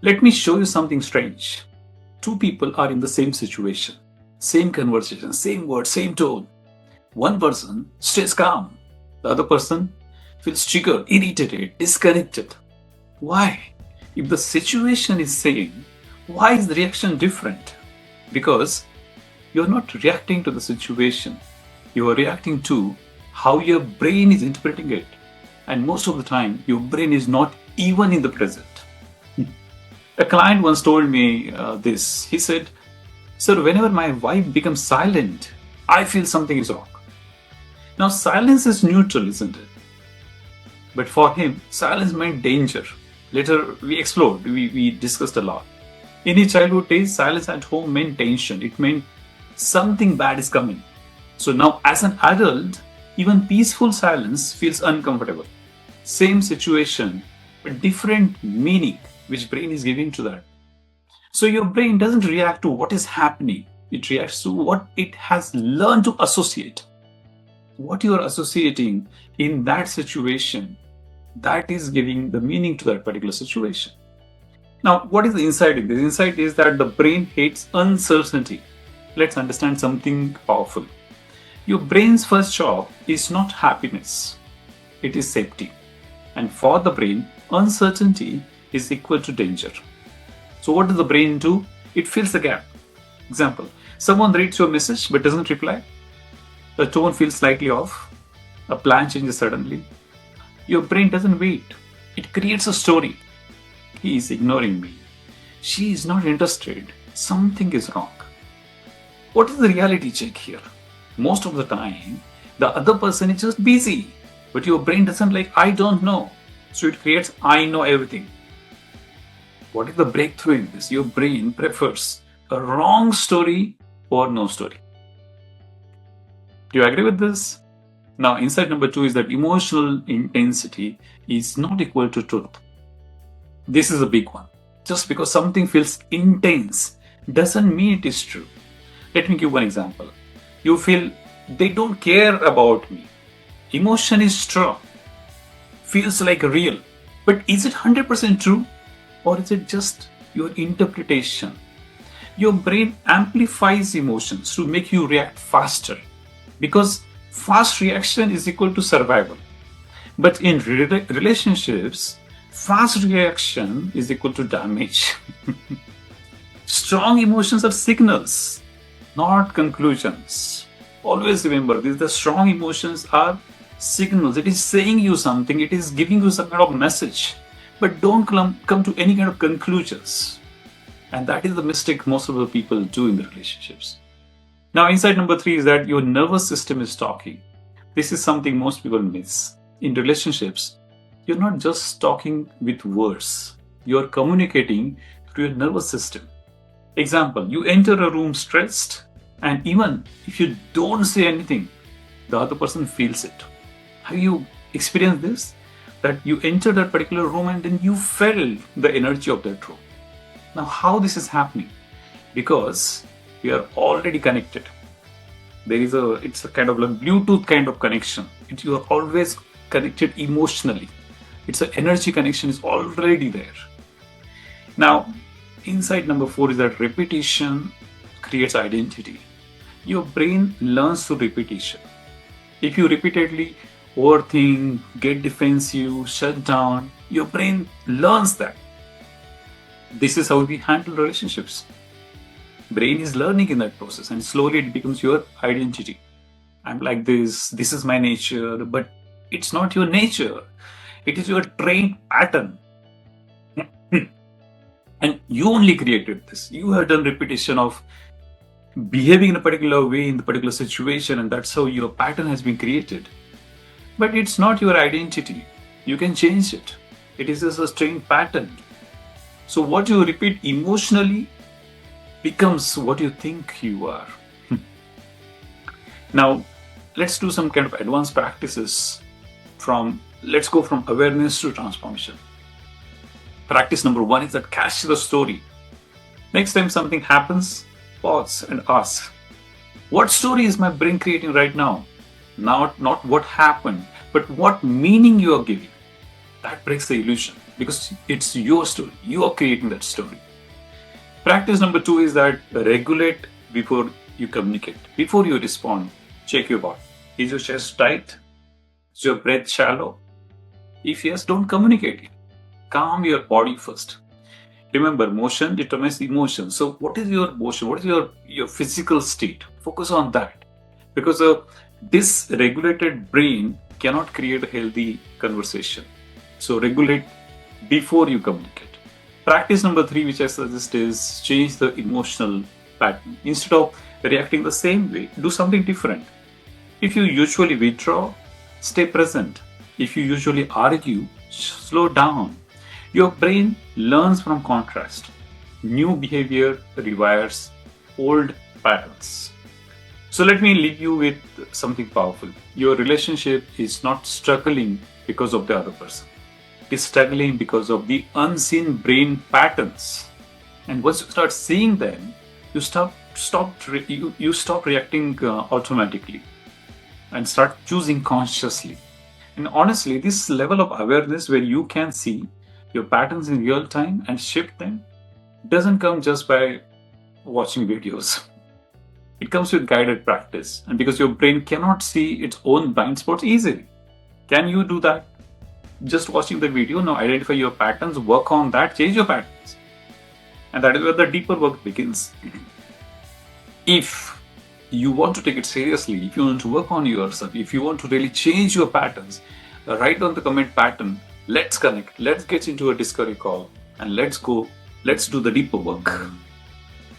Let me show you something strange. Two people are in the same situation, same conversation, same word, same tone. One person stays calm. The other person feels triggered, irritated, disconnected. Why? If the situation is same, why is the reaction different? Because you're not reacting to the situation. You are reacting to how your brain is interpreting it. And most of the time, your brain is not even in the present. A client once told me this. He said, "Sir, whenever my wife becomes silent, I feel something is wrong." Now, silence is neutral, isn't it? But for him, silence meant danger. Later, we explored, we discussed a lot. In his childhood days, silence at home meant tension. It meant something bad is coming. So now, as an adult, even peaceful silence feels uncomfortable. Same situation, but different meaning which brain is giving to that. So your brain doesn't react to what is happening. It reacts to what it has learned to associate. What you are associating in that situation, that is giving the meaning to that particular situation. Now, what is the insight in this? The insight is that the brain hates uncertainty. Let's understand something powerful. Your brain's first job is not happiness, it is safety. And for the brain, uncertainty is equal to danger. So what does the brain do? It fills the gap. Example, someone reads your message but doesn't reply. The tone feels slightly off. A plan changes suddenly. Your brain doesn't wait. It creates a story. He is ignoring me. She is not interested. Something is wrong. What is the reality check here? Most of the time, the other person is just busy. But your brain doesn't like, I don't know. So it creates, I know everything. What is the breakthrough in this? Your brain prefers a wrong story or no story. Do you agree with this? Now, insight number 2 is that emotional intensity is not equal to truth. This is a big one. Just because something feels intense doesn't mean it is true. Let me give one example. You feel they don't care about me. Emotion is strong, feels like real. But is it 100% true? Or is it just your interpretation? Your brain amplifies emotions to make you react faster. Because fast reaction is equal to survival. But in relationships, fast reaction is equal to damage. Strong emotions are signals, not conclusions. Always remember this, the strong emotions are signals. It is saying you something, it is giving you some kind of message. But don't come to any kind of conclusions. And that is the mistake most of the people do in the relationships. Now, insight number 3 is that your nervous system is talking. This is something most people miss. In relationships, you're not just talking with words. You're communicating through your nervous system. Example, you enter a room stressed, and even if you don't say anything, the other person feels it. Have you experienced this? That you enter that particular room and then you felt the energy of that room. Now, how this is happening? Because we are already connected. It's a kind of like Bluetooth kind of connection. You are always connected emotionally. It's an energy connection is already there. Now, insight number 4 is that repetition creates identity. Your brain learns through repetition. If you repeatedly overthink, get defensive, shut down, your brain learns that. This is how we handle relationships. Brain is learning in that process, and slowly it becomes your identity. I'm like this is my nature, but it's not your nature. It is your trained pattern. And you only created this. You have done repetition of behaving in a particular way in the particular situation, and that's how your pattern has been created. But it's not your identity. You can change it. It is just a trained pattern. So what you repeat emotionally becomes what you think you are. Now, let's do some kind of advanced practices. Let's go from awareness to transformation. Practice number 1 is that catch the story. Next time something happens, pause and ask, what story is my brain creating right now? Not what happened, but what meaning you are giving. That breaks the illusion. because it's your story. You are creating that story. Practice number 2 is that regulate before you communicate. Before you respond, check your body. Is your chest tight? Is your breath shallow? If yes, don't communicate. Calm your body first. Remember, motion determines emotion. So what is your motion? What is your physical state? Focus on that. Because a dysregulated brain cannot create a healthy conversation. So regulate before you communicate. Practice number 3, which I suggest, is change the emotional pattern. Instead of reacting the same way, do something different. If you usually withdraw, stay present. If you usually argue, slow down. Your brain learns from contrast. New behavior rewires old patterns. So let me leave you with something powerful. Your relationship is not struggling because of the other person. It is struggling because of the unseen brain patterns. And once you start seeing them, you stop reacting automatically and start choosing consciously. And honestly, this level of awareness where you can see your patterns in real time and shift them doesn't come just by watching videos. It comes with guided practice, and because your brain cannot see its own blind spots easily. Can you do that? Just watching the video, now identify your patterns, work on that, change your patterns. And that is where the deeper work begins. If you want to take it seriously, if you want to work on yourself, if you want to really change your patterns, write down the comment pattern. Let's connect. Let's get into a discovery call and let's do the deeper work.